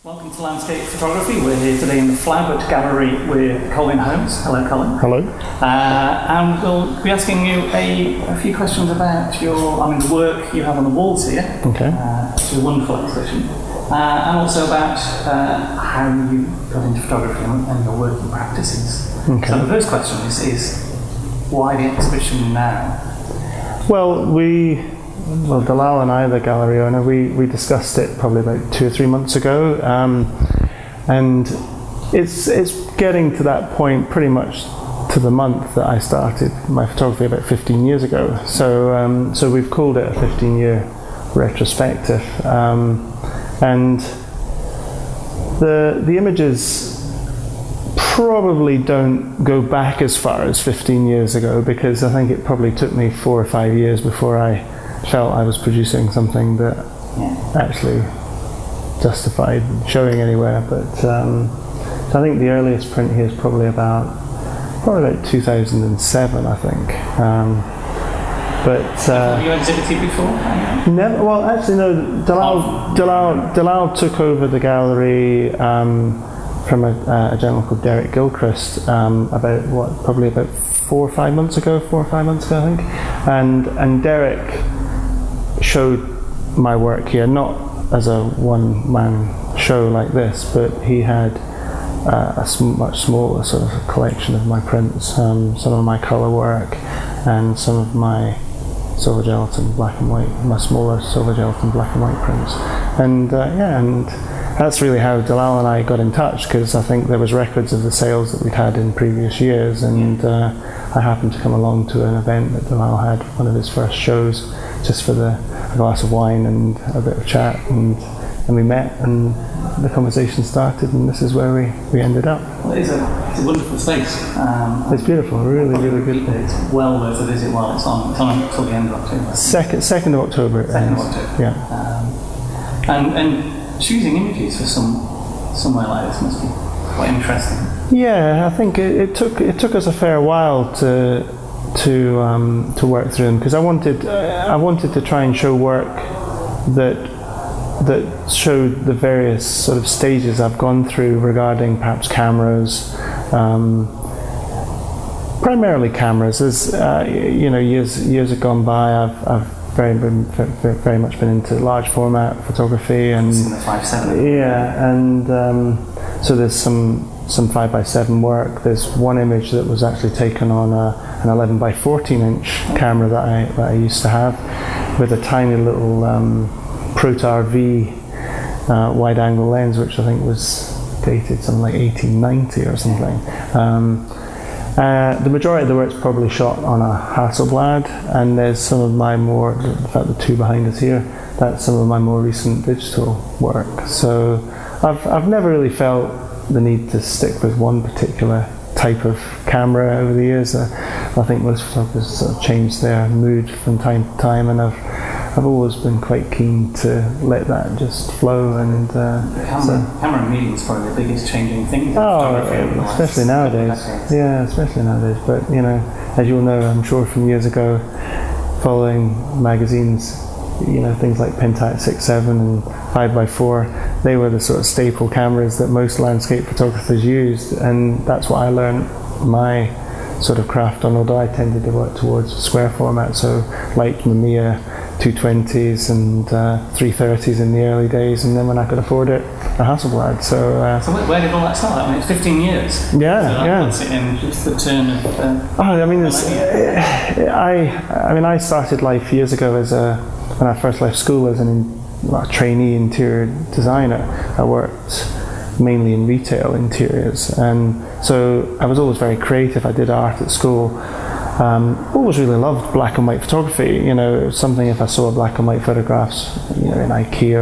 Welcome to Landscape Photography. We're here today in the Flaubert Gallery with Colin Holmes. Hello, Colin. Hello. And we'll be asking you a few questions about the work you have on the walls here. Okay. It's a wonderful exhibition. And also about how you got into photography and your working practices. Okay. So the first question is why the exhibition now? Well, Dalal and I, the gallery owner, we discussed it probably about 2 or 3 months ago, and it's getting to that point pretty much to the month that I started my photography about 15 years ago. So we've called it a 15-year retrospective, and the images probably don't go back as far as 15 years ago, because I think it probably took me 4 or 5 years before I felt I was producing something that actually justified showing anywhere. But so I think the earliest print here is probably about 2007, I think. Have you exhibited before? Never. Well, actually, no. Dalal took over the gallery from a gentleman called Derek Gilchrist probably about 4 or 5 months ago, I think. And Derek showed my work here, not as a one-man show like this, but he had a much smaller sort of collection of my prints, some of my colour work, and some of my silver gelatin black and white, my smaller silver gelatin black and white prints. And that's really how Dalal and I got in touch, because I think there was records of the sales that we'd had in previous years, and I happened to come along to an event that Dalal had, one of his first shows, just for a glass of wine and a bit of chat, and we met and the conversation started, and this is where we ended up. Well, it's a wonderful space. It's beautiful, really good. It's well worth a visit while it's on. It's on until the end of October. 2nd of October. 2nd of October. Yeah. And choosing images for somewhere like this must be quite interesting. Yeah, I think it took us a fair while to work through them, because I wanted to try and show work that showed the various sort of stages I've gone through regarding perhaps cameras, primarily cameras. As years have gone by, I've very much been into large format photography, and it's in the 5.7. Yeah, and so there's some 5x7 work. There's one image that was actually taken on an 11 by 14 inch camera that I used to have, with a tiny little Protar V wide angle lens, which I think was dated something like 1890 or something. The majority of the work's probably shot on a Hasselblad, and there's some of my more, in fact the two behind us here, that's some of my more recent digital work. So I've never really felt the need to stick with one particular type of camera over the years. I think most photographers sort of change their mood from time to time, and I've always been quite keen to let that just flow. And camera medium is probably the biggest changing thing. Especially nowadays. Yeah, especially nowadays. But as you'll know, I'm sure from years ago, following magazines, things like Pentax 6.7 and 5x4, they were the sort of staple cameras that most landscape photographers used, and that's what I learned my sort of craft on, although I tended to work towards square format, so like Mamiya 220s and 330s in the early days, and then when I could afford it, a Hasselblad. So where did all that start? It's 15 years. Yeah, so that puts it in just the turn of... I started life years ago when I first left school as a trainee interior designer. I worked mainly in retail interiors, and so I was always very creative. I did art at school. Always really loved black and white photography. It was something, if I saw black and white photographs, in IKEA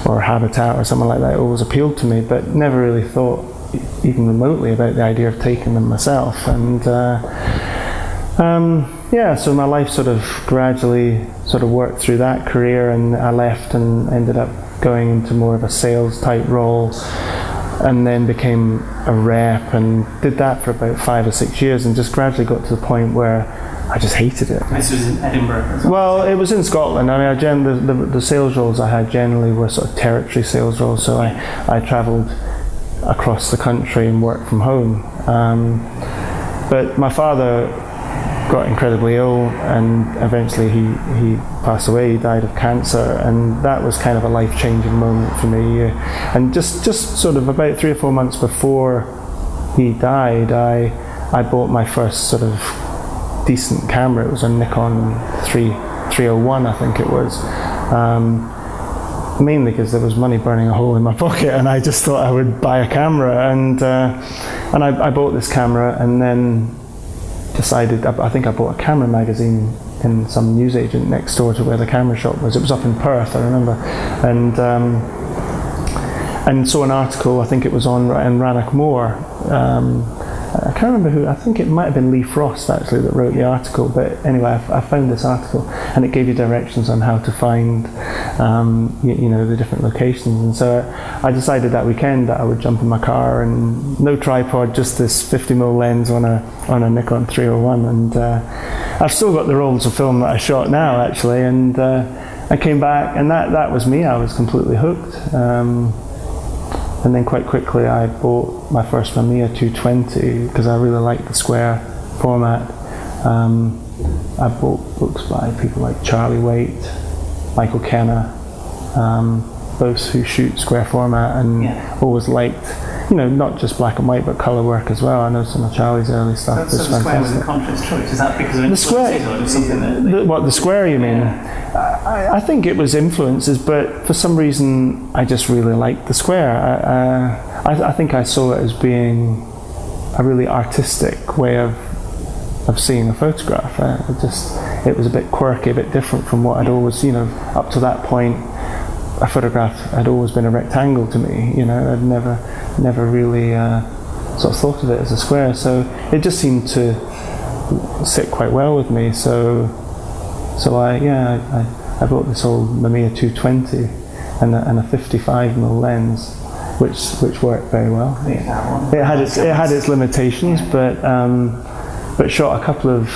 or Habitat or something like that, it always appealed to me, but never really thought even remotely about the idea of taking them myself. And so my life sort of gradually sort of worked through that career, and I left and ended up going into more of a sales type role, and then became a rep and did that for about 5 or 6 years, and just gradually got to the point where I just hated it. This was in Edinburgh as well? Well, it was in Scotland. I mean, the sales roles I had generally were sort of territory sales roles, so I travelled across the country and worked from home. But my father got incredibly ill, and eventually he passed away. He died of cancer, and that was kind of a life-changing moment for me. And just sort of about 3 or 4 months before he died, I bought my first sort of decent camera. It was a Nikon 301, I think it was. Mainly because there was money burning a hole in my pocket, and I just thought I would buy a camera, and I bought this camera, and then decided, I think I bought a camera magazine in some newsagent next door to where the camera shop was. It was up in Perth, I remember, and saw an article, I think it was on in Rannoch Moor. I can't remember who, I think it might have been Lee Frost actually that wrote the article, but anyway, I found this article, and it gave you directions on how to find the different locations. And so I decided that weekend that I would jump in my car, and no tripod, just this 50mm lens on a Nikon 301, and I've still got the rolls of film that I shot now actually, and I came back, and that was me. I was completely hooked. And then quite quickly I bought my first Mamiya 220 because I really liked the square format. I bought books by people like Charlie Waite, Michael Kenner, both who shoot square format, and always liked, not just black and white but colour work as well. I know some of Charlie's early stuff was fantastic. So the square was a conscious choice. Is that because of the square, or just something that the square you mean? Yeah. I think it was influences, but for some reason I just really liked the square. I think I saw it as being a really artistic way of seeing a photograph. It was a bit quirky, a bit different from what I'd always, up to that point, a photograph had always been a rectangle to me. I'd never really sort of thought of it as a square. So it just seemed to sit quite well with me. So I bought this old Mamiya 220 and a 55mm lens, which worked very well. It had its limitations, but shot a couple of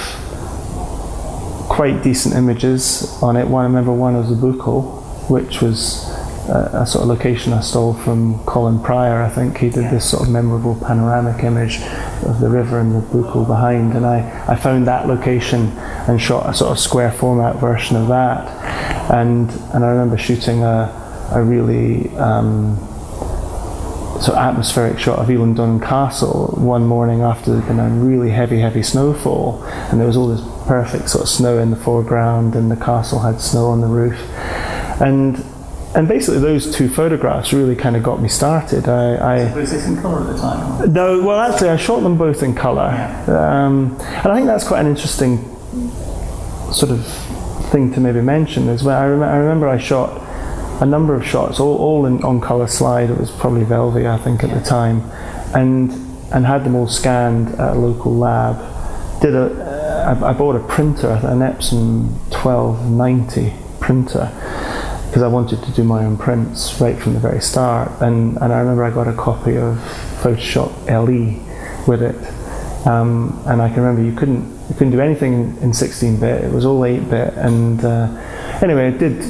quite decent images on it. I remember one was the Buchel, which was a sort of location I stole from Colin Pryor. I think he did this sort of memorable panoramic image of the river and the Buchel behind, and I found that location and shot a sort of square format version of that, and I remember shooting a really sort of atmospheric shot of Elendon Castle one morning after there'd been a really heavy snowfall, and there was all this perfect sort of snow in the foreground, and the castle had snow on the roof, and basically those two photographs really kind of got me started. Was this in colour at the time? No, well actually I shot them both in colour, and I think that's quite an interesting sort of thing to maybe mention as well. I remember I shot a number of shots, all on colour slide. It was probably Velvy, I think, at the time, and had them all scanned at a local lab. I bought a printer, an Epson 1290 printer, because I wanted to do my own prints right from the very start, and I remember I got a copy of Photoshop LE with it, and I can remember you couldn't do anything in 16-bit. It was all 8-bit, and anyway, I did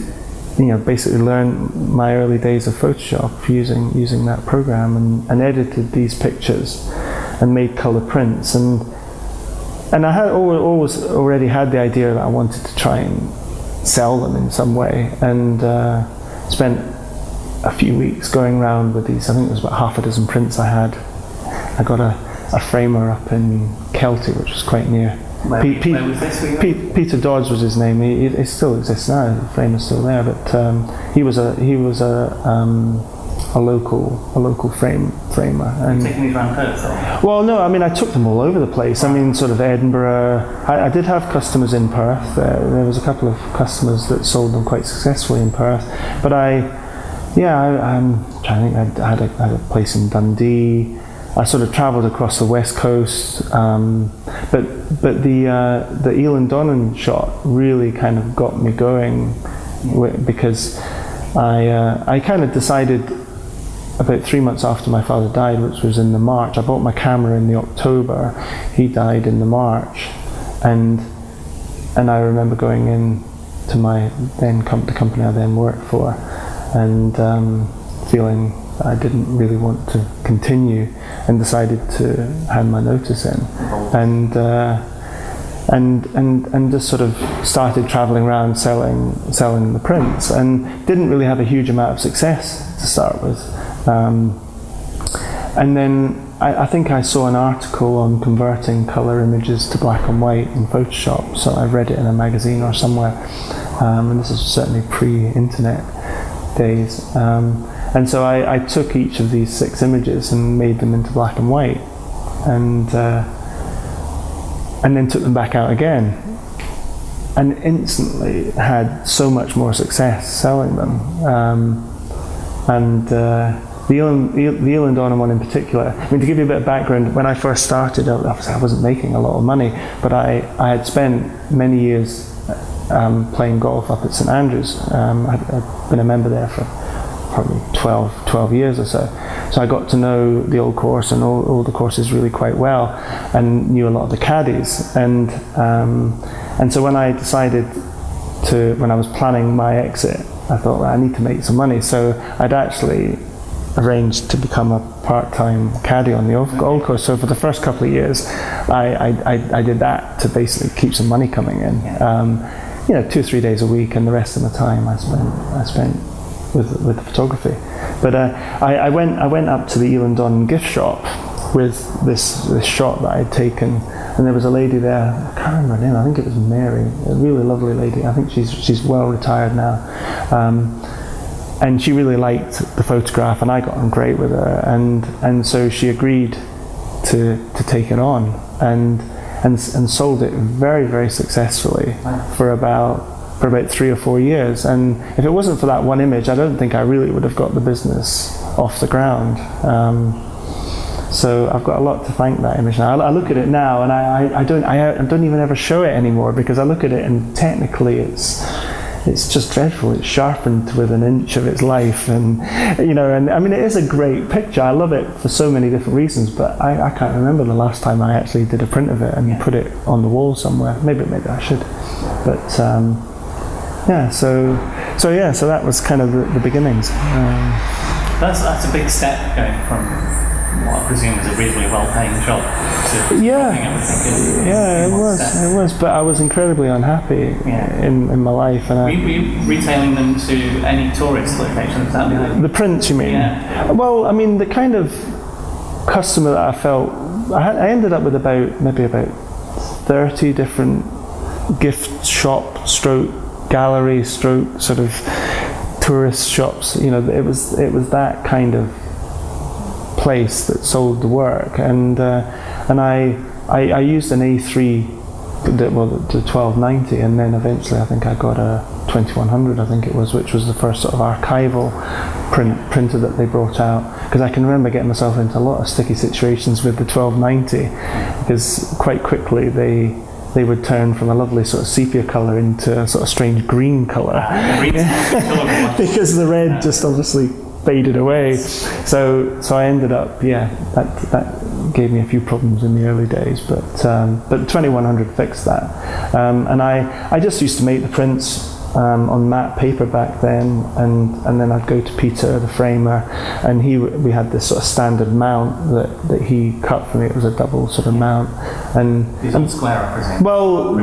basically learn my early days of Photoshop using that program, and edited these pictures and made colour prints, and I had always already had the idea that I wanted to try and sell them in some way, and spent a few weeks going around with these. I think it was about half a dozen prints I had. I got a framer up in Kelty, which was quite near. Where was this? Peter Dodds was his name. He still exists now. The framer's still there, but he was a local framer. And taking these around Perth? Well, no, I mean I took them all over the place. I mean, sort of Edinburgh. I did have customers in Perth. There was a couple of customers that sold them quite successfully in Perth. But I'm trying to think. I had a place in Dundee. I sort of travelled across the west coast, but the Elin Donnan shot really kind of got me going, because I kind of decided about 3 months after my father died, which was in the March. I bought my camera in the October. He died in the March, and and I remember going in to the company I then worked for, and feeling that I didn't really want to continue, and decided to hand my notice in, and just sort of started travelling around selling the prints, and didn't really have a huge amount of success to start with. And then I think I saw an article on converting colour images to black and white in Photoshop, so I read it in a magazine or somewhere, and this is certainly pre-internet days. And so I took each of these 6 images and made them into black and white, and then took them back out again, and instantly had so much more success selling them. The Eel and Donna one in particular, I mean, to give you a bit of background, when I first started, obviously I wasn't making a lot of money, but I had spent many years playing golf up at St Andrews. I'd been a member there for probably 12 years or so. So I got to know the old course and all the courses really quite well, and knew a lot of the caddies. And so when I decided when I was planning my exit, I thought, well, I need to make some money. So I'd actually arranged to become a part-time caddy on the old course. So for the first couple of years, I did that to basically keep some money coming in. 2 or 3 days a week, and the rest of the time I spent with the photography. But I went up to the Eel and Don gift shop with this shot that I'd taken, and there was a lady there, I can't remember her name, I think it was Mary, a really lovely lady. I think she's well retired now. And she really liked the photograph, and I got on great with her, and so she agreed to take it on, and sold it very, very successfully for about 3 or 4 years. And if it wasn't for that one image, I don't think I really would have got the business off the ground. So I've got a lot to thank that image now. I look at it now, and I don't even ever show it anymore, because I look at it and technically it's just dreadful. It's sharpened with an inch of its life, and and I mean, it is a great picture. I love it for so many different reasons, but I can't remember the last time I actually did a print of it and put it on the wall somewhere. Maybe I should, but so that was kind of the beginnings. That's a big step, going from what I presume was a reasonably well-paying job to everything. It was, but I was incredibly unhappy in my life. And were you retailing them to any tourist locations? The prints, you mean? Yeah. Well, I mean, the kind of customer that I felt, I ended up with about 30 different gift shop stroke gallery stroke sort of tourist shops. It was that kind of place that sold the work, and I used an A3, the 1290, and then eventually I think I got a 2100, I think it was, which was the first sort of archival printer that they brought out, because I can remember getting myself into a lot of sticky situations with the 1290, because quite quickly they would turn from a lovely sort of sepia colour into a sort of strange green colour, because the red just obviously faded away. So I ended up, that gave me a few problems in the early days, but the 2100 fixed that. And I just used to make the prints on matte paper back then, and then I'd go to Peter, the framer, and we had this sort of standard mount that he cut for me. It was a double sort of mount, and square, I presume. Well,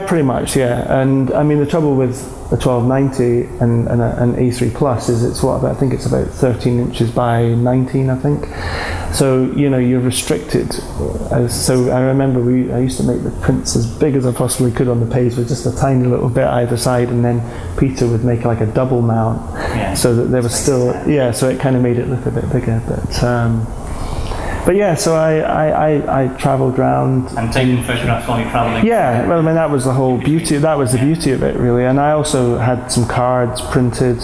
pretty much, And I mean, the trouble with the 1290 and an A3 Plus is I think it's about 13 inches by 19, I think. So you're restricted. So I remember I used to make the prints as big as I possibly could on the page with just a tiny little bit either side, and then Peter would make like a double mount, so that there was still so it kind of made it look a bit bigger. But so I travelled around and taking photographs while you're travelling. Yeah, well, I mean, that was the whole beauty. That was the beauty of it, really. And I also had some cards printed.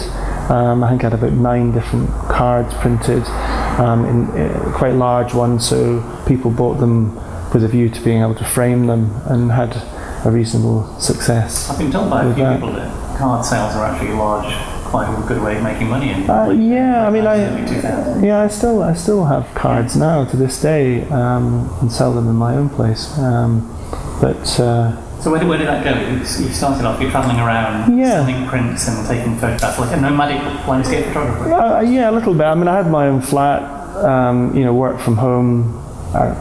I think I had about 9 different cards printed, in quite large ones, so people bought them with a view to being able to frame them, and had a reasonable success. I've been told by a few people that card sales are actually quite a good way of making money. I still have cards now to this day, and sell them in my own place. So where did that go? You started off, you're travelling around, selling prints and taking photographs, like a nomadic landscape photographer? Yeah, a little bit. I mean, I had my own flat, worked from home, I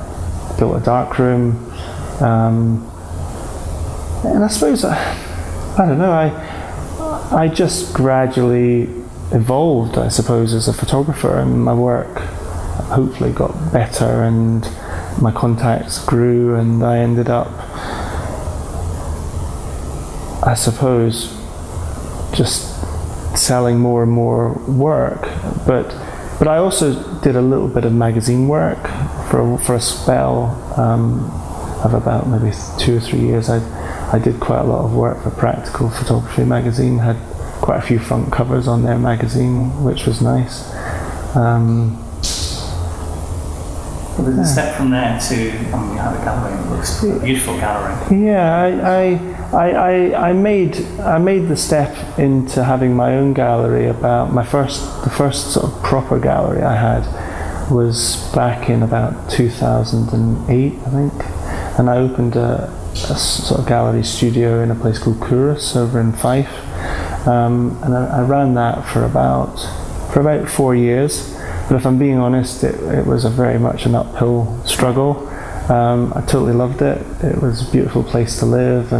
built a dark room, and I suppose, I don't know, I just gradually evolved, I suppose, as a photographer, and my work hopefully got better and my contacts grew, and I ended up, I suppose, just selling more and more work. But I also did a little bit of magazine work for a spell of about maybe 2 or 3 years. I did quite a lot of work for Practical Photography magazine, had quite a few front covers on their magazine, which was nice. Well, there's a step from there to, you have a gallery, and it looks a beautiful gallery. Yeah, I made the step into having my own gallery about the first sort of proper gallery I had was back in about 2008, I think, and I opened a sort of gallery studio in a place called Couros over in Fife, and I ran that for about 4 years. But if I'm being honest, it was very much an uphill struggle. I totally loved it. It was a beautiful place to live,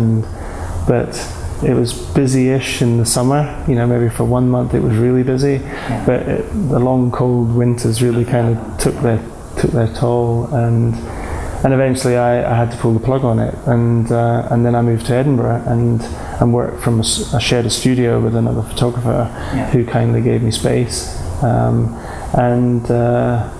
but it was busy-ish in the summer. Maybe for 1 month it was really busy, but the long cold winters really kind of took their toll, and eventually I had to pull the plug on it, and then I moved to Edinburgh and worked from I shared a studio with another photographer who kindly gave me space. And there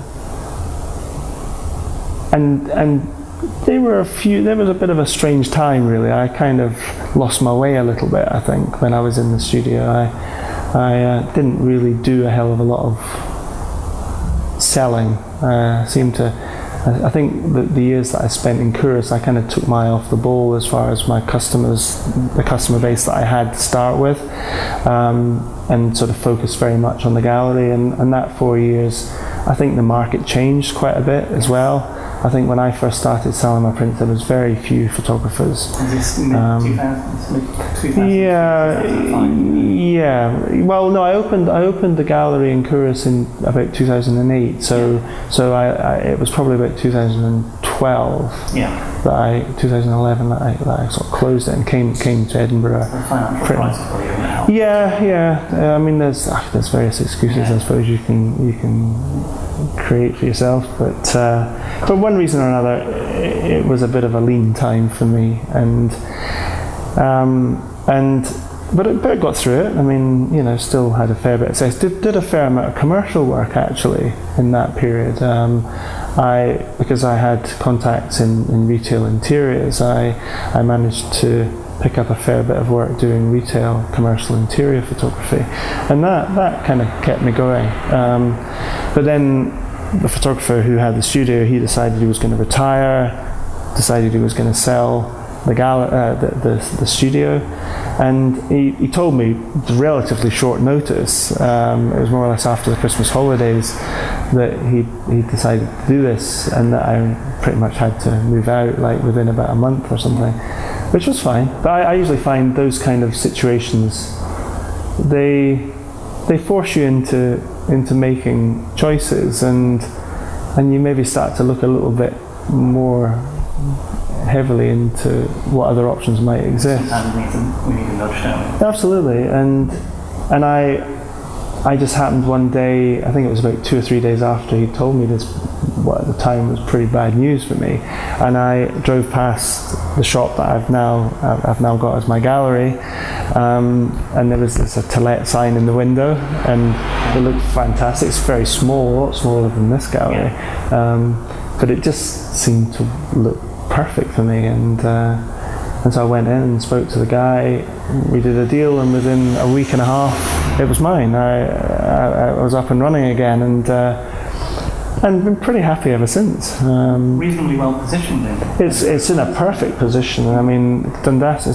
was a bit of a strange time, really. I kind of lost my way a little bit, I think, when I was in the studio. I didn't really do a hell of a lot of selling. I think the years that I spent in Couros, I kind of took my eye off the ball as far as the customer base that I had to start with, and sort of focused very much on the gallery. And that 4 years, I think the market changed quite a bit as well. I think when I first started selling my prints, there was very few photographers. Is this mid-2000s? Yeah. Well, no, I opened the gallery in Couros in about 2008. So it was probably about 2012. 2011 that I sort of closed it and came to Edinburgh. The financial crisis probably didn't help. Yeah. I mean, there's various excuses I suppose you can create for yourself, but for one reason or another, it was a bit of a lean time for me, but I got through it. I mean, still had a fair bit of success. Did a fair amount of commercial work actually in that period. Because I had contacts in retail interiors, I managed to pick up a fair bit of work doing retail commercial interior photography, and that kind of kept me going. But then the photographer who had the studio, he decided he was going to retire, decided he was going to sell the studio, and he told me relatively short notice. It was more or less after the Christmas holidays that he decided to do this, and that I pretty much had to move out like within about a month or something, which was fine. But I usually find those kind of situations, they force you into making choices, and you maybe start to look a little bit more heavily into what other options might exist. Sometimes we need a nudge, don't we? Absolutely, and I just happened one day, I think it was about 2 or 3 days after he told me this, what at the time was pretty bad news for me, and I drove past the shop that I've now got as my gallery, and there was this to let sign in the window, and it looked fantastic. It's very small, a lot smaller than this gallery, but it just seemed to look perfect for me, and so I went in and spoke to the guy. We did a deal, and within a week and a half, it was mine. I was up and running again, and been pretty happy ever since. Reasonably well positioned then. It's in a perfect position. I mean, it's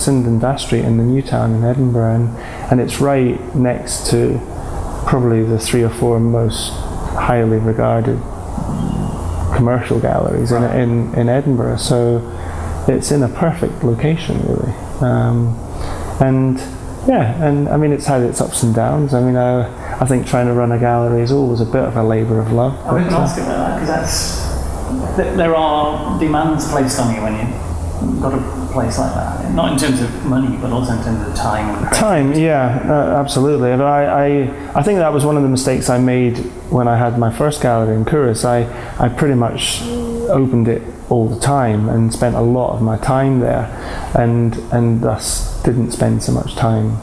in Dundas Street in the new town in Edinburgh, and it's right next to probably the 3 or 4 most highly regarded commercial galleries in Edinburgh. So it's in a perfect location, really. And I mean, it's had its ups and downs. I mean, I think trying to run a gallery is always a bit of a labour of love. I was going to ask you about that, because there are demands placed on you when you've got a place like that. Not in terms of money, but also in terms of time. And time, yeah, absolutely. And I think that was one of the mistakes I made when I had my first gallery in Kouros. I pretty much opened it all the time and spent a lot of my time there, and thus didn't spend so much time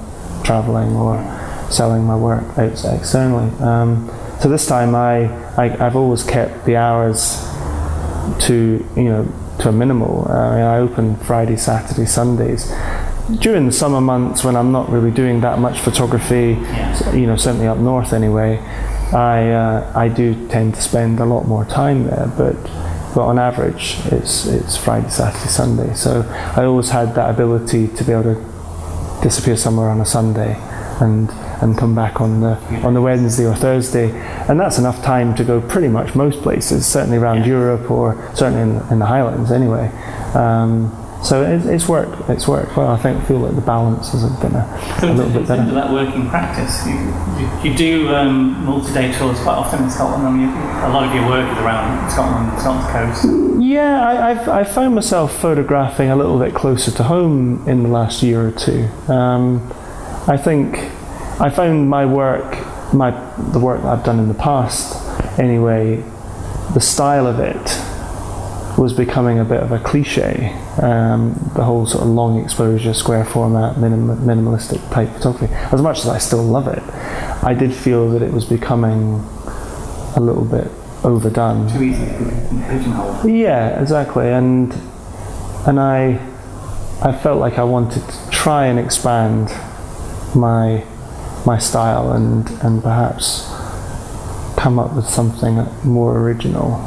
travelling or selling my work externally. So this time I've always kept the hours to a minimal. I open Friday, Saturday, Sundays. During the summer months when I'm not really doing that much photography, certainly up north anyway, I do tend to spend a lot more time there, but on average it's Friday, Saturday, Sunday. So I always had that ability to be able to disappear somewhere on a Sunday and come back on the Wednesday or Thursday, and that's enough time to go pretty much most places, certainly around Europe, or certainly in the Highlands anyway. So it's worked well. I feel like the balance has been a little bit better. So that working practice, you do multi-day tours quite often in Scotland. I mean, a lot of your work is around Scotland, Scotland's coast. Yeah, I found myself photographing a little bit closer to home in the last year or two. I think I found my work, the work that I've done in the past anyway, the style of it was becoming a bit of a cliche. The whole sort of long exposure, square format, minimalistic type photography. As much as I still love it, I did feel that it was becoming a little bit overdone. Too easy to pigeonhole. Yeah, exactly. And I felt like I wanted to try and expand my style and perhaps come up with something more original.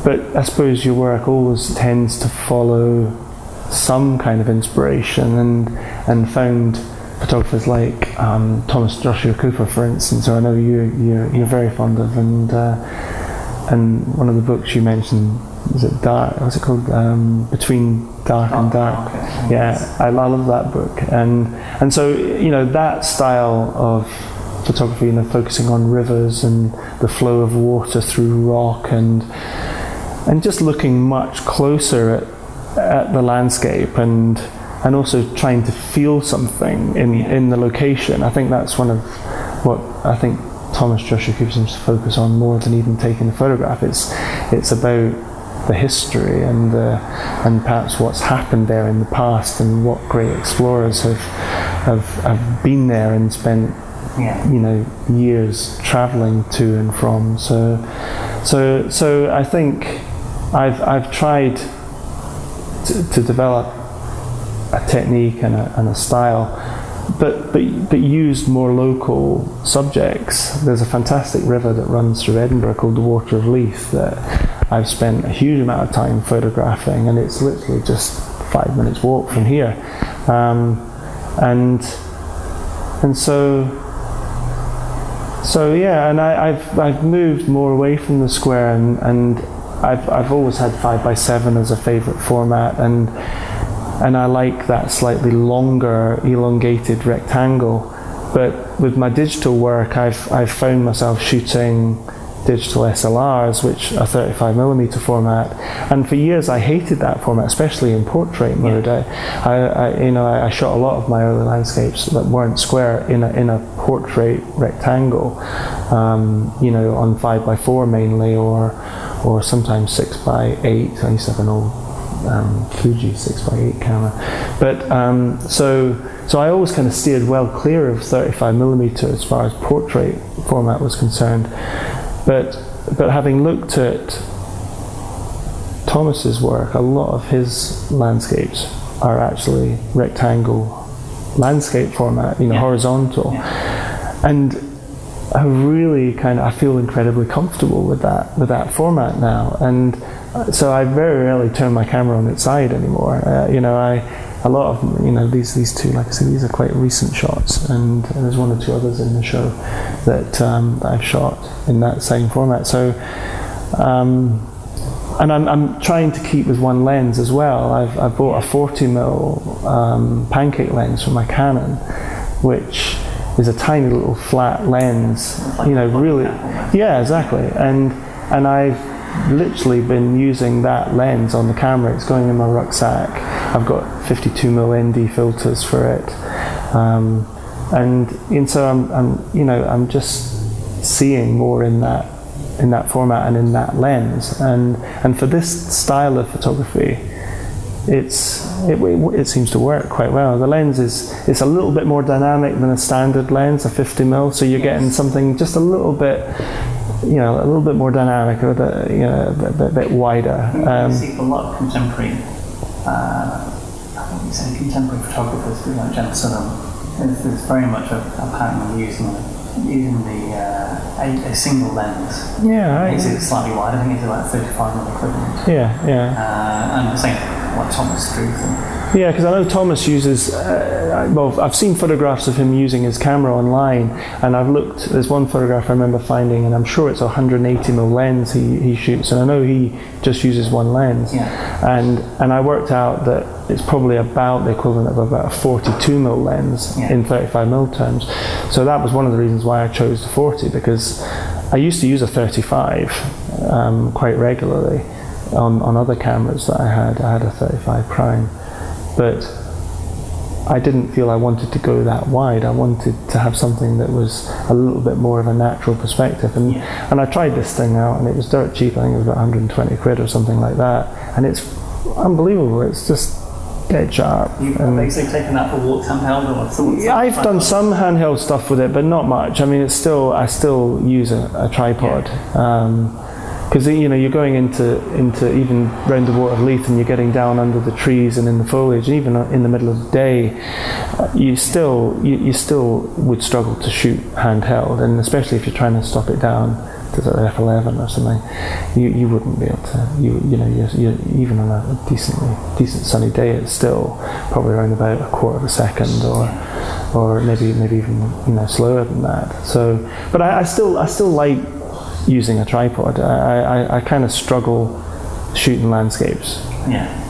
But I suppose your work always tends to follow some kind of inspiration, and found photographers like Thomas Joshua Cooper, for instance, who I know you're very fond of, and one of the books you mentioned, is it Dark? What's it called? Between Dark and Dark. Okay. Yeah, I love that book, and so that style of photography, focusing on rivers and the flow of water through rock, and just looking much closer at the landscape, and also trying to feel something in the location. I think that's one of what I think Thomas Joshua Cooper seems to focus on more than even taking the photograph. It's about the history and perhaps what's happened there in the past, and what great explorers have been there and spent years traveling to and from. So I think I've tried to develop a technique and a style, but used more local subjects. There's a fantastic river that runs through Edinburgh called the Water of Leith that I've spent a huge amount of time photographing, and it's literally just 5 minutes walk from here, and so yeah, and I've moved more away from the square, and I've always had 5x7 as a favourite format, and I like that slightly longer, elongated rectangle. But with my digital work, I've found myself shooting digital SLRs, which are 35mm format, and for years I hated that format, especially in portrait mode. I shot a lot of my early landscapes that weren't square in a portrait rectangle, on 5x4 mainly, or sometimes 6x8. I used to have an old Fuji 6x8 camera, but so I always kind of steered well clear of 35mm as far as portrait format was concerned. But having looked at Thomas's work, a lot of his landscapes are actually rectangle landscape format, horizontal, and I really I feel incredibly comfortable with that format now, and so I very rarely turn my camera on its side anymore. A lot of these two, like I said, these are quite recent shots, and there's one or two others in the show that I've shot in that same format. So And I'm trying to keep with one lens as well. I've bought a 40mm pancake lens from my Canon, which is a tiny little flat lens, really. Yeah, exactly. And I've literally been using that lens on the camera. It's going in my rucksack. I've got 52mm ND filters for it, and so I'm just seeing more in that format and in that lens. And for this style of photography, it seems to work quite well. The lens it's a little bit more dynamic than a standard lens, a 50mm. So you're getting something just a little bit, a little bit more dynamic, a bit wider. I see a lot of contemporary, contemporary photographers, like Jensen. There's very much a pattern of using a single lens. Yeah, it's slightly wide. I think it's about 35mm equivalent. Yeah. And the same like Thomas Struth. Yeah, because I know Thomas uses. I've seen photographs of him using his camera online, and I've looked. There's one photograph I remember finding, and I'm sure it's a 180mm lens he shoots, and I know he just uses one lens. Yeah. And I worked out that it's probably about the equivalent of about a 42mm lens in 35mm terms. So that was one of the reasons why I chose the 40, because I used to use a 35 quite regularly on other cameras that I had. I had a 35 prime, but I didn't feel I wanted to go that wide. I wanted to have something that was a little bit more of a natural perspective. And I tried this thing out, and it was dirt cheap. I think it was about 120 quid or something like that. And it's unbelievable. It's just dead sharp. You've basically taken that for walks handheld, or thoughts? Yeah, I've done some handheld stuff with it, but not much. I mean, I still use a tripod. Because you're going into even round the Water of Leith, and you're getting down under the trees and in the foliage, and even in the middle of the day, you still would struggle to shoot handheld, and especially if you're trying to stop it down to the f11 or something, you wouldn't be able to. You even on a decent sunny day, it's still probably around about a quarter of a second, or maybe even slower than that. So, but I still like using a tripod. I kind of struggle shooting landscapes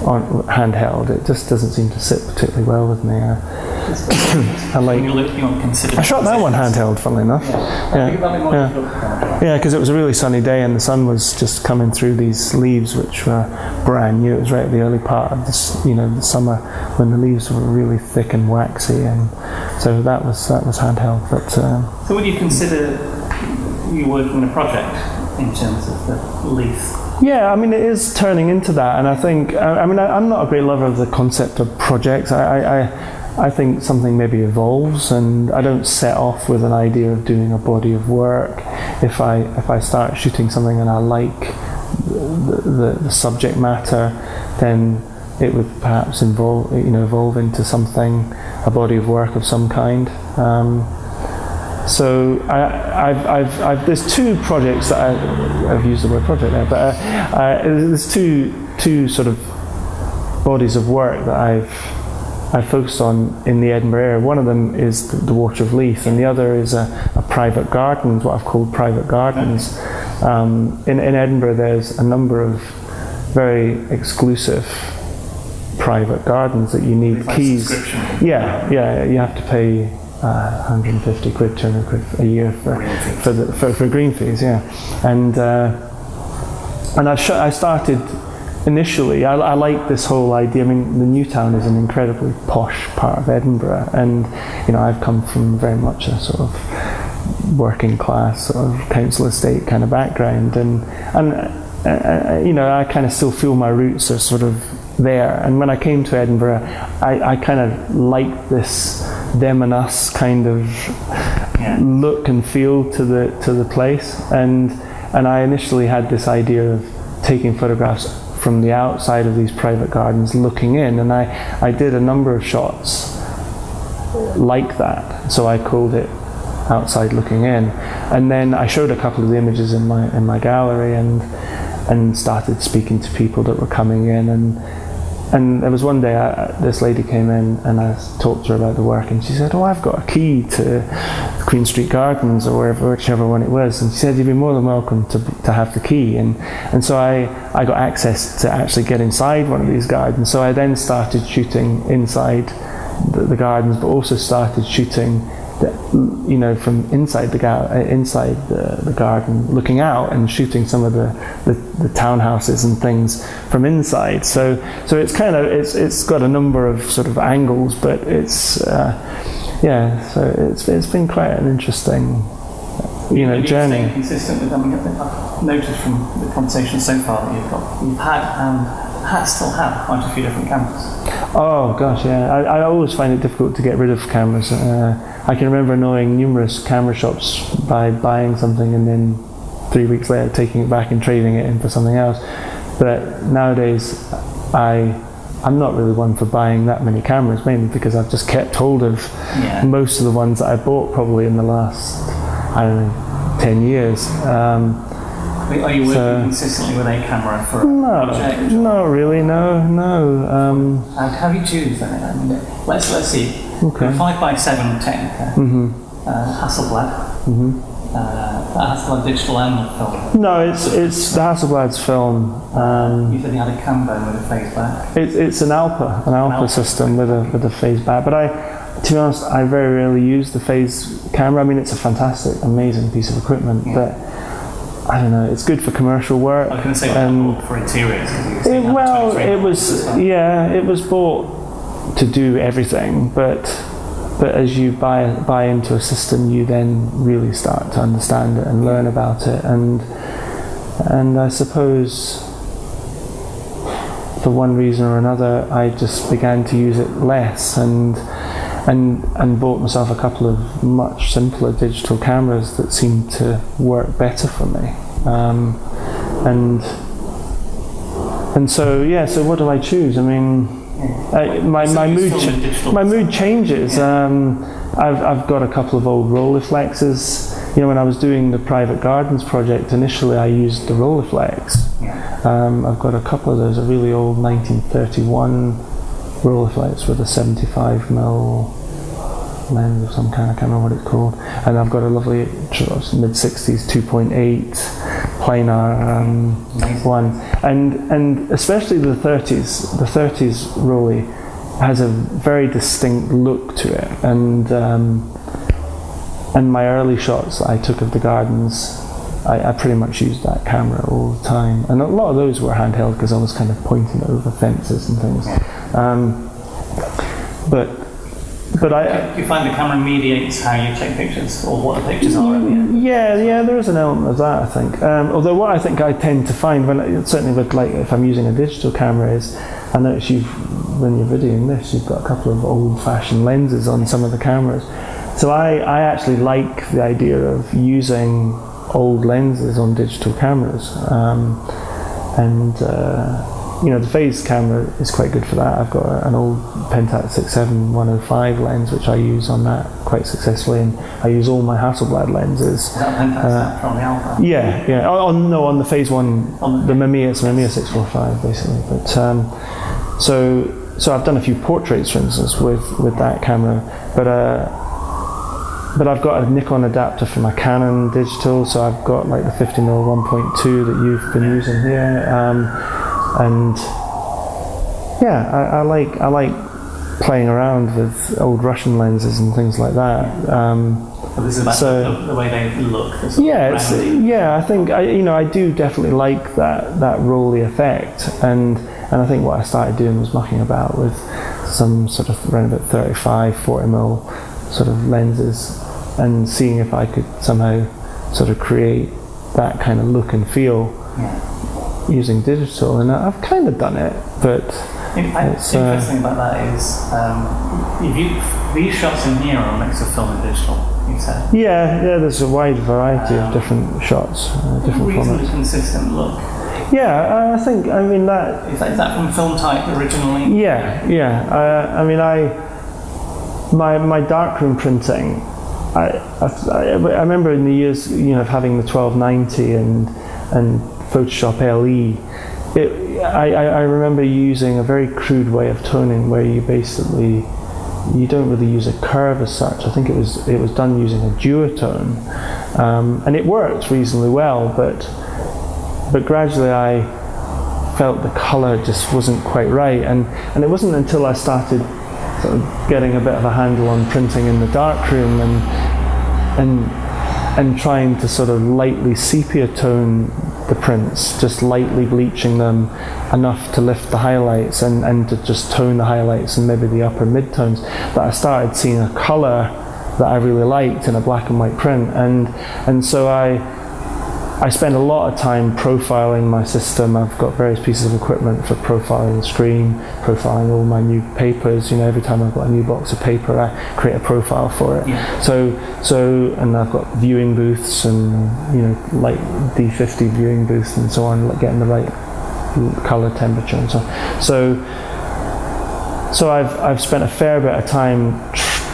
on handheld. It just doesn't seem to sit particularly well with me. I shot that one handheld, funnily enough. Yeah, because it was a really sunny day and the sun was just coming through these leaves, which were brand new. It was right at the early part of the summer, when the leaves were really thick and waxy, and so that was handheld. But so would you consider you working on a project in terms of the Leith? Yeah, I mean, it is turning into that, and I think, I'm not a great lover of the concept of projects. I think something maybe evolves, and I don't set off with an idea of doing a body of work. If I start shooting something and I like the subject matter, then it would perhaps evolve into something, a body of work of some kind. So there's two projects that I've used the word project there, but there's two sort of bodies of work that I've focused on in the Edinburgh area. One of them is the Water of Leith, and the other is a private garden, what I've called private gardens. In Edinburgh, there's a number of very exclusive private gardens that you need keys. Yeah, you have to pay 150 quid, 200 quid a year for green fees, and I started initially. I like this whole idea. I mean, the New Town is an incredibly posh part of Edinburgh, and I've come from very much a sort of working class sort of council estate kind of background, and I kind of still feel my roots are sort of there. And when I came to Edinburgh, I kind of liked this them and us kind of look and feel to the place, and I initially had this idea of taking photographs from the outside of these private gardens looking in, and I did a number of shots like that, so I called it outside looking in, and then I showed a couple of the images in my gallery and started speaking to people that were coming in, and and there was one day this lady came in and I talked to her about the work, and she said, "Oh, I've got a key to Queen Street Gardens or wherever, whichever one it was," and she said, "You'd be more than welcome to have the key." And so I got access to actually get inside one of these gardens. So I then started shooting inside the gardens, but also started shooting from inside the garden, looking out and shooting some of the townhouses and things from inside. So it's kind of it's got a number of sort of angles, but it's so it's been quite an interesting journey. Consistent with, I've noticed from the conversation so far that you've had and still have quite a few different cameras. Oh gosh, yeah. I always find it difficult to get rid of cameras. I can remember knowing numerous camera shops by buying something and then 3 weeks later taking it back and trading it in for something else. But nowadays, I'm not really one for buying that many cameras, mainly because I've just kept hold of most of the ones that I bought probably in the last, 10 years. Are you working consistently with a camera for a project? Not really, no. How do you choose then? Let's see. Okay. 5x7 Technica, Hasselblad. Hasselblad digital and film. No, it's the Hasselblad's film. You said you had a Cambo with a phase back. It's an Alpha system with a phase back. But to be honest, I very rarely use the phase camera. I mean, it's a fantastic, amazing piece of equipment, but I don't know, it's good for commercial work. I was going to say for interiors. It was bought to do everything, but as you buy into a system, you then really start to understand it and learn about it, and I suppose for one reason or another, I just began to use it less and bought myself a couple of much simpler digital cameras that seemed to work better for me. So what do I choose? I mean, my mood changes. I've got a couple of old Rolleiflexes. When I was doing the private gardens project, initially I used the Rolleiflex. I've got a couple of those, a really old 1931 Rolleiflex with a 75mm lens of some kind, I can't remember what it's called, and I've got a lovely mid-60s 2.8 planar one, and especially the 30s Rolly has a very distinct look to it, and my early shots I took of the gardens, I pretty much used that camera all the time, and a lot of those were handheld because I was kind of pointing over fences and things. But do you find the camera mediates how you take pictures, or what the pictures are at the end? Yeah, there is an element of that, I think. Although what I think I tend to find, certainly with if I'm using a digital camera, is I notice when you're videoing this, you've got a couple of old-fashioned lenses on some of the cameras. So I actually like the idea of using old lenses on digital cameras, the phase camera is quite good for that. I've got an old Pentax 6-7-105 lens which I use on that quite successfully, and I use all my Hasselblad lenses. Is that Pentax from the Alpha? Yeah. On the phase one, the Mamiya 645 basically. But so I've done a few portraits, for instance, with that camera, but I've got a Nikon adapter for my Canon digital, so I've got like the 50mm 1.2 that you've been using here. I like playing around with old Russian lenses and things like that. But this is about the way they look. I think I do definitely like that Rolly effect, and I think what I started doing was mucking about with some sort of around about 35-40mm sort of lenses, and seeing if I could somehow sort of create that kind of look and feel. Using digital, and I've kind of done it, but interesting about that is these shots in here are a mix of film and digital, you said. Yeah, there's a wide variety of different shots, different reasonably formats. Consistent look. Yeah, I mean that is that from Film Type originally? Yeah. My darkroom printing. I remember in the years, of having the 1290 and Photoshop LE, I remember using a very crude way of toning where you basically, you don't really use a curve as such. I think it was done using a duotone, and it worked reasonably well, but gradually I felt the colour just wasn't quite right, and it wasn't until I started sort of getting a bit of a handle on printing in the darkroom and trying to sort of lightly sepia tone the prints, just lightly bleaching them enough to lift the highlights and to just tone the highlights and maybe the upper mid-tones, that I started seeing a colour that I really liked in a black and white print, and so I spend a lot of time profiling my system. I've got various pieces of equipment for profiling the screen, profiling all my new papers. Every time I've got a new box of paper, I create a profile for it. Yeah. So and I've got viewing booths and like D50 viewing booths and so on, like getting the right color, temperature, and so on. So I've spent a fair bit of time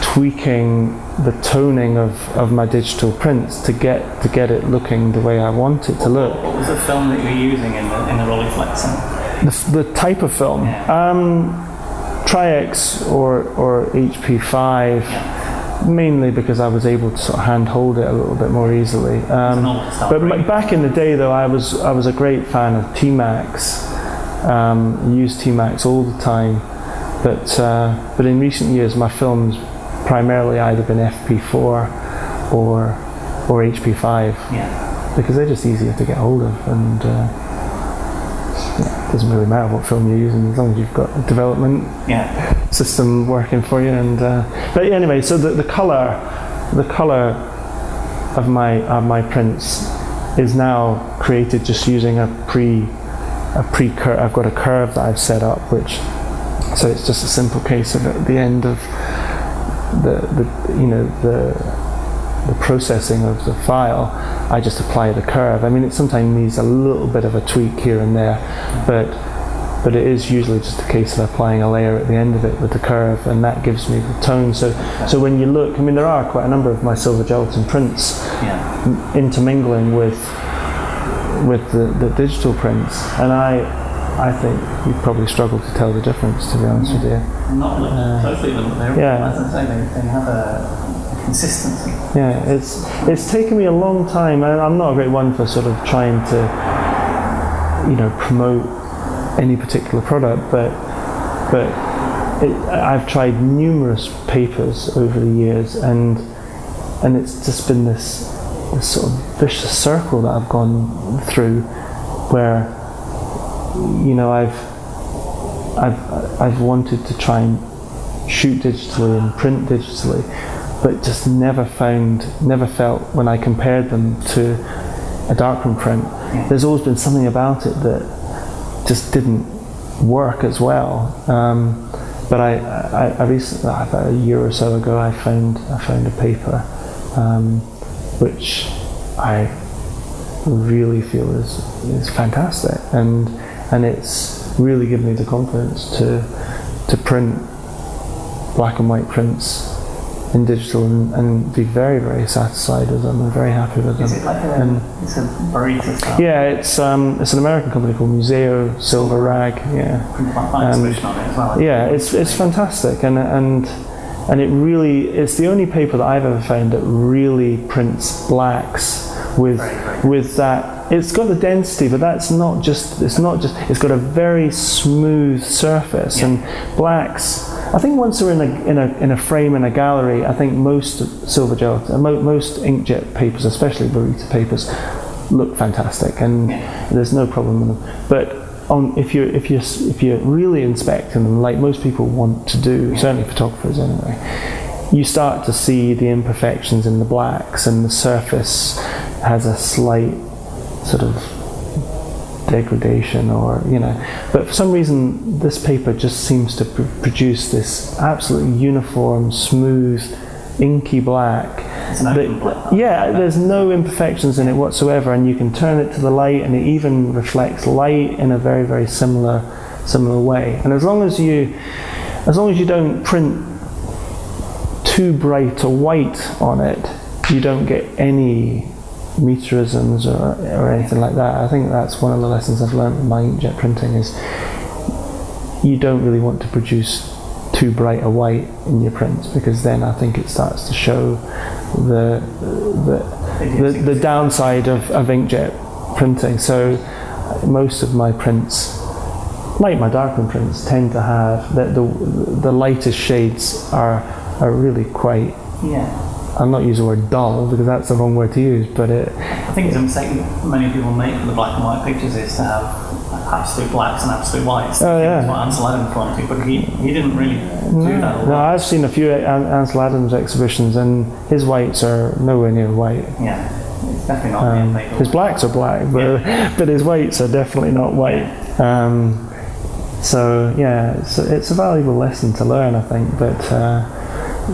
tweaking the toning of my digital prints to get it looking the way I want it to look. What was the film that you were using in the Rolleiflex? The type of film, yeah. Tri-X or HP5, yeah. Mainly because I was able to sort of hand hold it a little bit more easily. But back in the day, though, I was a great fan of T-Max. Used T-Max all the time, but in recent years, my films primarily either been FP4 or HP5, yeah. because they're just easier to get hold of, and it doesn't really matter what film you're using as long as you've got a development system working for you. And but anyway, so the color of my prints is now created just using a pre-curve. I've got a curve that I've set up, so it's just a simple case of at the end of the processing of the file, I just apply the curve. I mean, it sometimes needs a little bit of a tweak here and there, but it is usually just a case of applying a layer at the end of it with the curve, and that gives me the tone. So when you look, I mean, there are quite a number of my silver gelatin prints intermingling with the digital prints, and I think you'd probably struggle to tell the difference, to be honest with you. Not totally, but as I say, they have a consistency. Yeah, it's taken me a long time, and I'm not a great one for sort of trying to, promote any particular product, but I've tried numerous papers over the years, and it's just been this sort of vicious circle that I've gone through, where I've wanted to try and shoot digitally and print digitally, but just never felt when I compared them to a darkroom print, there's always been something about it that just didn't work as well. But I recently, about a year or so ago, I found a paper which I really feel is fantastic, and it's really given me the confidence to print black and white prints in digital and be very, very satisfied with them and very happy with them. Is it like it's a burrito style? Yeah, it's an American company called Museo Silver Rag. Yeah, fine solution on it as well. Yeah, it's fantastic, and it really, it's the only paper that I've ever found that really prints blacks with that. It's got the density, but it's got a very smooth surface, and blacks, I think once they're in a frame in a gallery, I think most silver gelatin, most inkjet papers, especially burrito papers, look fantastic, and there's no problem with them. But if you're really inspecting them, like most people want to do, certainly photographers anyway, you start to see the imperfections in the blacks, and the surface has a slight sort of degradation, but for some reason this paper just seems to produce this absolutely uniform, smooth, inky black. It's an open black. There's no imperfections in it whatsoever, and you can turn it to the light and it even reflects light in a very, very similar way. And as long as you don't print too bright a white on it, you don't get any meterisms or anything like that. I think that's one of the lessons I've learned in my inkjet printing is you don't really want to produce too bright a white in your prints, because then I think it starts to show the downside of inkjet printing. So most of my prints, like my darkroom prints, tend to have the lightest shades are really quite. Yeah. I'll not use the word dull because that's the wrong word to use, but I think it's a mistake many people make with the black and white pictures is to have absolute blacks and absolute whites. Oh yeah. That's what Ansel Adams wanted, but he didn't really do that. No, I've seen a few Ansel Adams exhibitions, and his whites are nowhere near white. Yeah, it's definitely not. His blacks are black, but his whites are definitely not white. So yeah, it's a valuable lesson to learn, I think.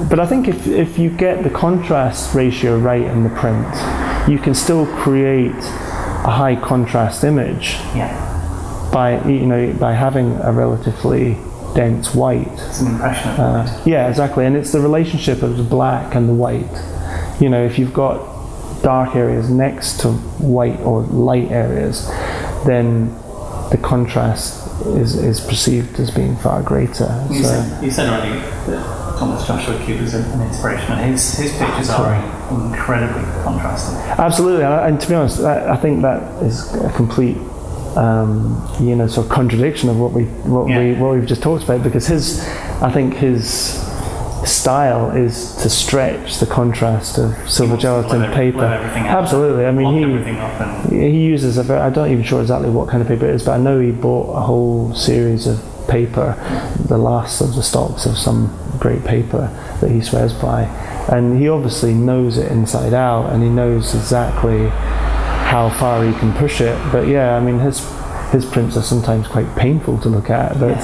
But I think if you get the contrast ratio right in the print, you can still create a high contrast image. Yeah. By having a relatively dense white. It's an impression of white. Yeah, exactly, and it's the relationship of the black and the white. If you've got dark areas next to white or light areas, then the contrast is perceived as being far greater. You said already that Thomas Joshua Cube is an inspiration, and his pictures are incredibly contrasting. Absolutely, and to be honest, I think that is a complete sort of contradiction of what we've just talked about, because his style is to stretch the contrast of silver gelatin paper. Absolutely, I mean he uses I'm not even sure exactly what kind of paper it is, but I know he bought a whole series of paper, the last of the stocks of some great paper that he swears by, and he obviously knows it inside out, and he knows exactly how far he can push it. But yeah, I mean his prints are sometimes quite painful to look at, but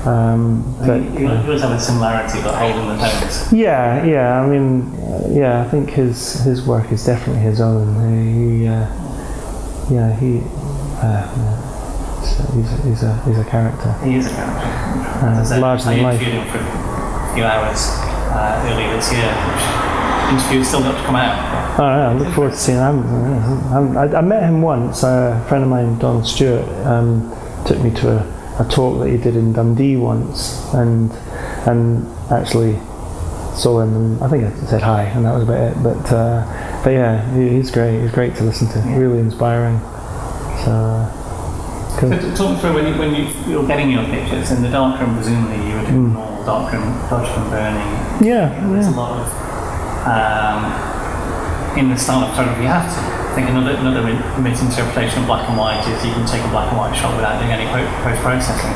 he does have a similarity, but holding the tones. Yeah, I mean, I think his work is definitely his own. He's a character. He is a character. Larger than life. I interviewed him for a few hours earlier this year, which interview still got to come out. Oh, yeah, I look forward to seeing him. I met him once. A friend of mine, Don Stewart, took me to a talk that he did in Dundee once, and actually saw him, and I think I said hi, and that was about it. But yeah, he's great. He's great to listen to. Yeah. Really inspiring. So. Cool. So talk me through when you're getting your pictures in the darkroom. Presumably you were doing normal darkroom dodging and burning. Yeah. There's a lot of in the style of photography, you have to. I think another misinterpretation of black and white is you can take a black and white shot without doing any post-processing.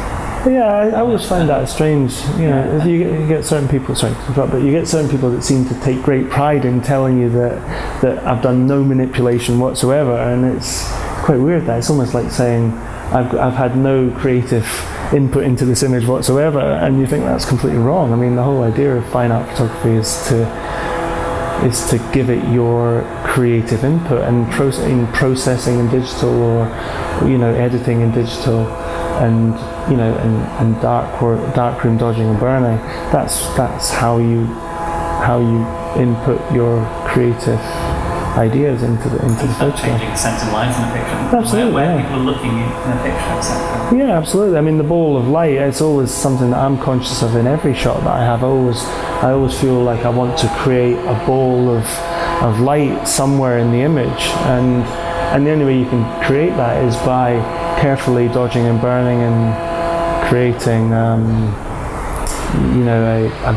Yeah, I always find that strange. If you get certain people, but you get certain people that seem to take great pride in telling you that I've done no manipulation whatsoever, and it's quite weird. That it's almost like saying I've had no creative input into this image whatsoever, and you think that's completely wrong. I mean, the whole idea of fine art photography is to give it your creative input, and processing in digital, or editing in digital, and and darkroom dodging and burning. That's how you input your creative ideas into the photograph. Changing the sense of light in a picture. Absolutely, where people are looking in a picture, etc. Yeah, absolutely. I mean, the ball of light, it's always something that I'm conscious of in every shot that I have. I always feel like I want to create a ball of light somewhere in the image, and the only way you can create that is by carefully dodging and burning and creating a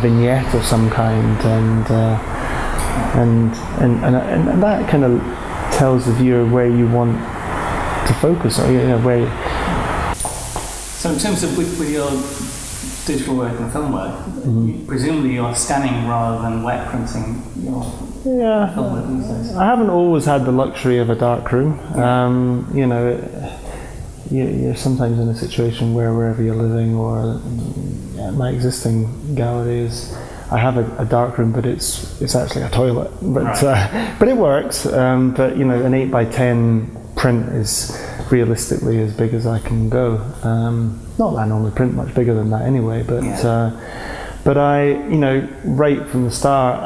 vignette of some kind, and that kind of tells the viewer where you want to focus, or where. So in terms of with your digital work and film work, presumably you're scanning rather than wet printing your film work these days. I haven't always had the luxury of a dark room. You're sometimes in a situation where wherever you're living, or my existing galleries, I have a dark room, but it's actually a toilet. But but it works. But an 8x10 print is realistically as big as I can go. Not that I normally print much bigger than that anyway, but but I right from the start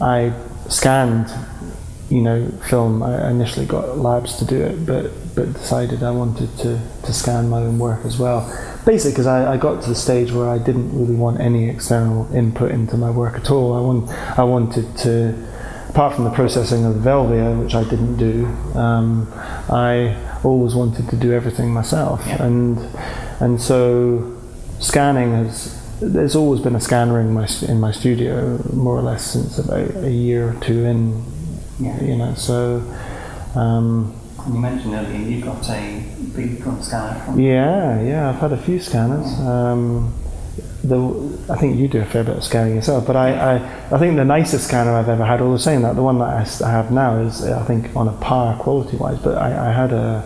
I scanned film. I initially got labs to do it, but decided I wanted to scan my own work as well. Basically, because I got to the stage where I didn't really want any external input into my work at all. I wanted to, apart from the processing of the Velvia, which I didn't do, I always wanted to do everything myself. Yeah. And so scanning there's always been a scanner in my studio, more or less since about a year or two in. Yeah. So. And you mentioned earlier you've got a big drum scanner. Yeah, I've had a few scanners. I think you do a fair bit of scanning yourself, but I think the nicest scanner I've ever had, although saying that, the one that I have now is, I think, on a par quality-wise, but I had a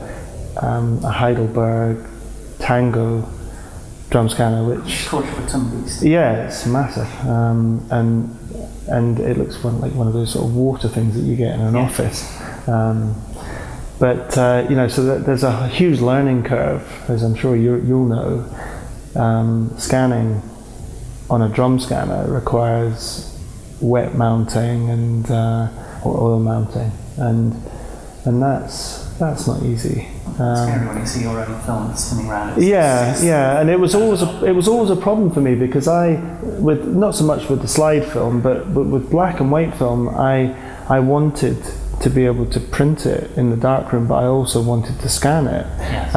Heidelberg Tango drum scanner, which... Quarter of a ton beast. Yeah, it's massive. And it looks like one of those sort of water things that you get in an office. But so there's a huge learning curve, as I'm sure you'll know. Scanning on a drum scanner requires wet mounting and or oil mounting, and that's not easy. It's scary when you see your own film spinning around. And it was always a problem for me, because with not so much with the slide film, but with black and white film, I wanted to be able to print it in the darkroom, but I also wanted to scan it. Yes.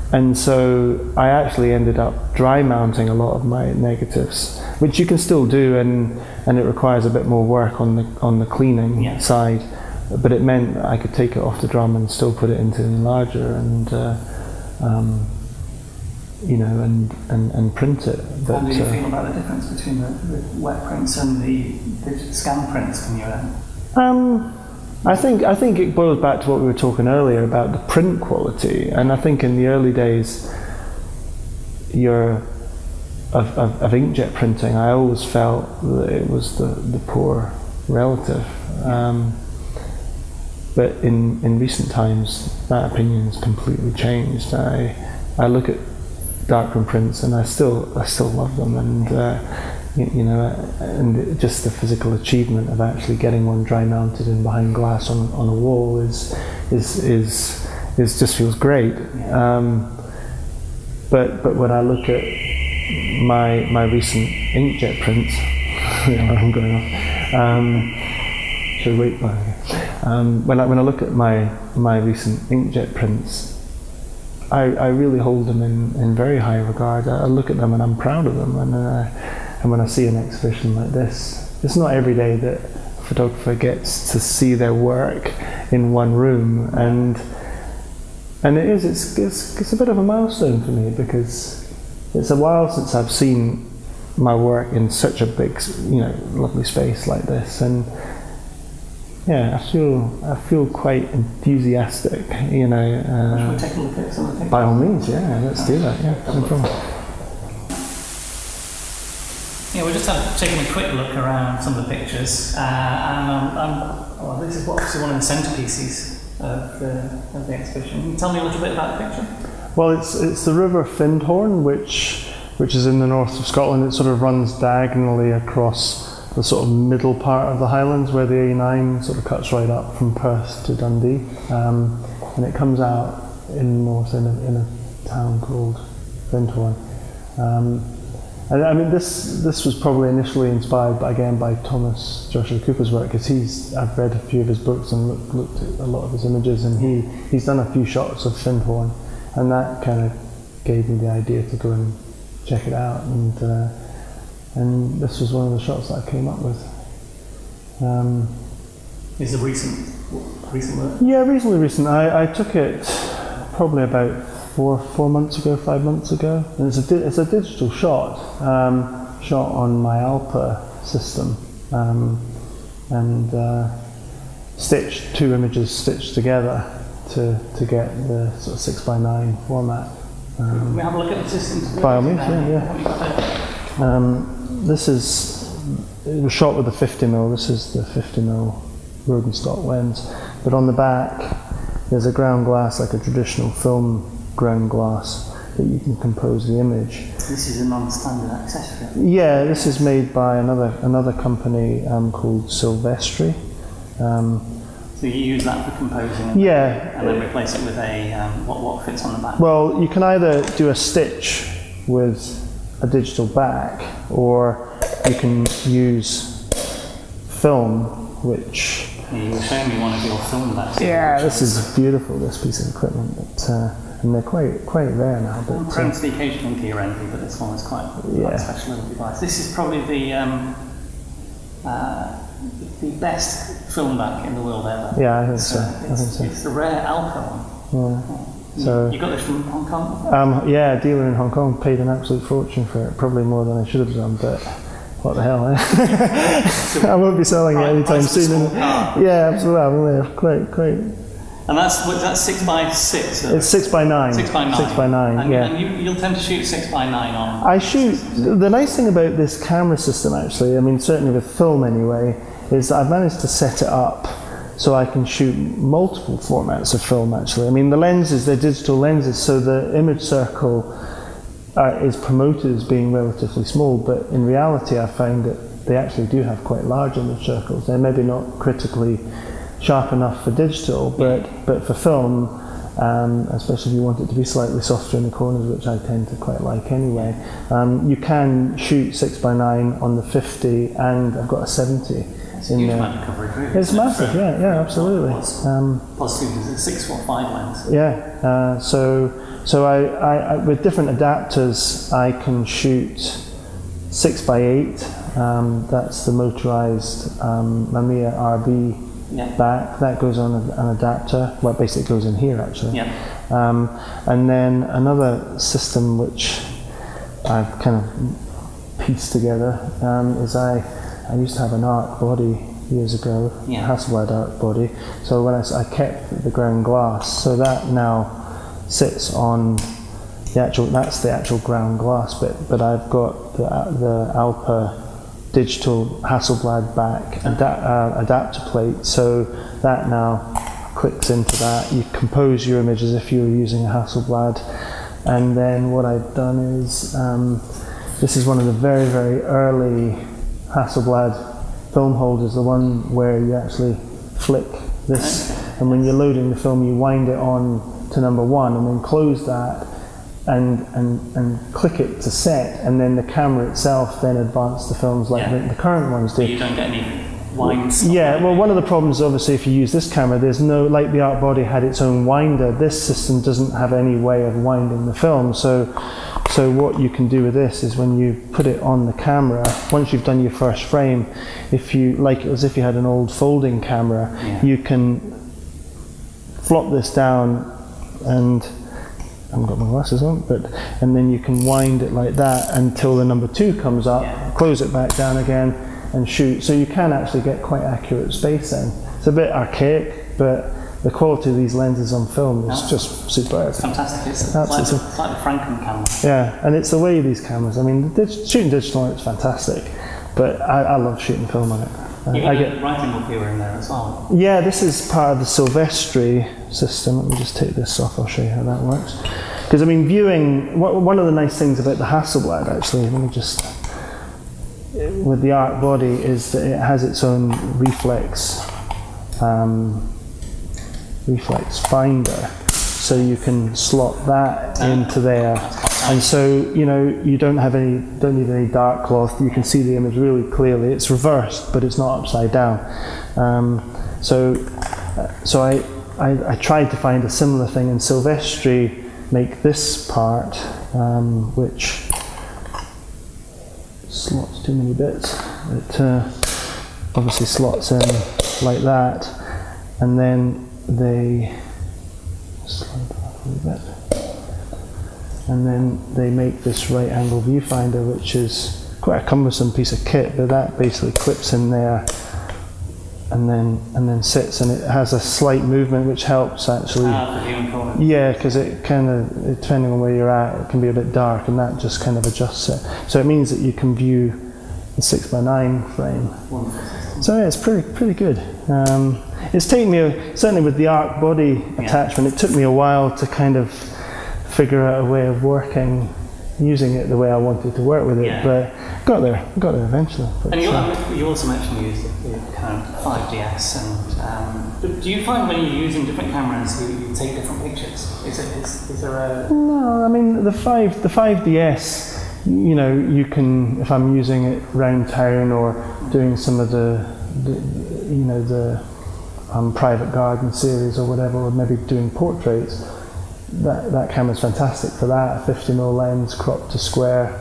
And so I actually ended up dry mounting a lot of my negatives, which you can still do, and it requires a bit more work on the cleaning side. But it meant I could take it off the drum and still put it into an enlarger and print it. How do you feel about the difference between the wet prints and the scan prints from your end? I think it boils back to what we were talking earlier about the print quality, and I think in the early days of inkjet printing, I always felt that it was the poor relative. But in recent times, that opinion has completely changed. I look at darkroom prints and I still love them, and and just the physical achievement of actually getting one dry mounted and behind glass on a wall is just feels great. But when I look at my recent inkjet prints, I'm going off. Should we wait? When I look at my recent inkjet prints, I really hold them in very high regard. I look at them and I'm proud of them, and when I see an exhibition like this, it's not every day that a photographer gets to see their work in one room, and it's a bit of a milestone for me, because it's a while since I've seen my work in such a big, lovely space like this, and I feel quite enthusiastic, Should we take a look at some of the pictures? By all means, let's do that. No problem. We're just taking a quick look around some of the pictures, and this is obviously one of the centerpieces of the exhibition. Can you tell me a little bit about the picture? Well, it's the River Findhorn, which is in the north of Scotland. It sort of runs diagonally across the sort of middle part of the Highlands, where the A9 sort of cuts right up from Perth to Dundee, and it comes out in the north in a town called Findhorn. And I mean, this was probably initially inspired by Thomas Joshua Cooper's work, because I've read a few of his books and looked at a lot of his images, and he's done a few shots of Findhorn, and that kind of gave me the idea to go and check it out, and this was one of the shots that I came up with. Is it recent work? Yeah, reasonably recent. I took it probably about 4 months ago, 5 months ago, and it's a digital shot, shot on my Alpa system, and stitched two images stitched together to get the sort of 6:9 format. Can we have a look at the system? By all means, it was shot with a 50mm. This is the 50mm Rodenstock lens, but on the back there's a ground glass, like a traditional film ground glass, that you can compose the image. This is a non-standard accessory? Yeah, this is made by another company called Silvestri. So you use that for composing, and then replace it with a what fits on the back. Well, you can either do a stitch with a digital back, or you can use film, which. You were showing me one of your film backs. Yeah, this is beautiful. This piece of equipment, and they're quite rare now. But prone to the occasional gear envy, but this one is quite a special little device. This is probably the best film back in the world ever. Yeah, I think so. It's the rare Alpha one. Yeah. So you got this from Hong Kong? Yeah, a dealer in Hong Kong paid an absolute fortune for it, probably more than I should have done, but what the hell, eh? I won't be selling it anytime soon. Yeah, absolutely. Quite. And that's 6x6? It's 6x9. 6x9. 6x9, yeah. And you'll tend to shoot 6x9 on? I shoot, the nice thing about this camera system actually, I mean certainly with film anyway, is that I've managed to set it up so I can shoot multiple formats of film actually. I mean the lenses, they're digital lenses, so the image circle is promoted as being relatively small, but in reality I find that they actually do have quite large image circles. They're maybe not critically sharp enough for digital, but for film, especially if you want it to be slightly softer in the corners, which I tend to quite like anyway, you can shoot 6x9 on the 50, and I've got a 70. It's a huge amount of coverage, really. It's massive, yeah, absolutely. Plus, it's a 6.5 lens. Yeah, so I with different adapters, I can shoot 6x8. That's the motorized Mamiya RB. Back that goes on an adapter. Well, basically it goes in here actually. And then another system which I've kind of pieced together is I used to have an arc body years ago, Hasselblad arc body. So when I kept the ground glass, so that now sits on that's the actual ground glass bit. But I've got the Alpa digital Hasselblad back adapter plate, so that now clicks into that. You compose your image as if you were using a Hasselblad, and then what I've done is this is one of the very, very early Hasselblad film holders, the one where you actually flick this, and when you're loading the film you wind it on to number 1 and then close that and click it to set, and then the camera itself then advances the films like the current ones do. But you don't get any winds? Yeah, well one of the problems obviously if you use this camera, there's no, like the arc body had its own winder, this system doesn't have any way of winding the film, so what you can do with this is when you put it on the camera, once you've done your first frame, if you, like as if you had an old folding camera, you can flop this down, and I haven't got my glasses on, and then you can wind it like that until the number 2 comes up, close it back down again and shoot. So you can actually get quite accurate spacing. It's a bit archaic, but the quality of these lenses on film is just superb. It's fantastic. It's like the Franken camera. Yeah, and it's the way these cameras, I mean, shooting digital on it's fantastic, but I love shooting film on it. I get writing book viewer in there as well. Yeah, this is part of the Silvestri system. Let me just take this off, I'll show you how that works. Because I mean, viewing, one of the nice things about the Hasselblad actually, let me just, with the arc body, is that it has its own reflex finder. So you can slot that into there, and so you don't need any dark cloth. You can see the image really clearly. It's reversed, but it's not upside down. So I tried to find a similar thing, and Silvestri make this part, which slots too many bits. It obviously slots in like that, and then they slide off a little bit, and then they make this right angle viewfinder, which is quite a cumbersome piece of kit, but that basically clips in there and then sits, and it has a slight movement which helps actually. Yeah, because it kind of, depending on where you're at, it can be a bit dark, and that just kind of adjusts it. So it means that you can view the 6x9 frame. So yeah, it's pretty good. It's taken me, certainly with the arc body attachment, it took me a while to kind of figure out a way of using it the way I wanted to work with it. got there eventually. But, and you also mentioned you use the kind of 5DS, and do you find when you're using different cameras, you take different pictures? Is there a... No, I mean the 5DS. You know, you can, if I'm using it round town or doing some of the private garden series or whatever, or maybe doing portraits, that camera's fantastic for that. A 50mm lens cropped to square,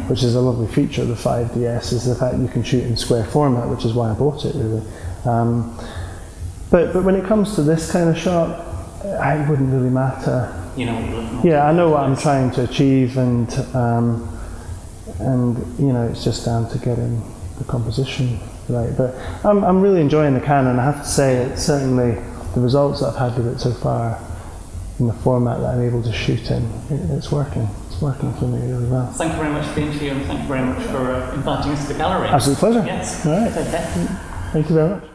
which is a lovely feature of the 5DS, is the fact you can shoot in square format, which is why I bought it really. But when it comes to this kind of shot, it wouldn't really matter. You know what you're looking at. Yeah, I know what I'm trying to achieve, and you know, it's just down to getting the composition right. But I'm really enjoying the Canon. I have to say, it's certainly the results that I've had with it so far, in the format that I'm able to shoot in, it's working. It's working for me really well. Thank you very much for the interview, and thank you very much for inviting us to the gallery. Absolute pleasure. Yes. All right. Okay. Thank you very much.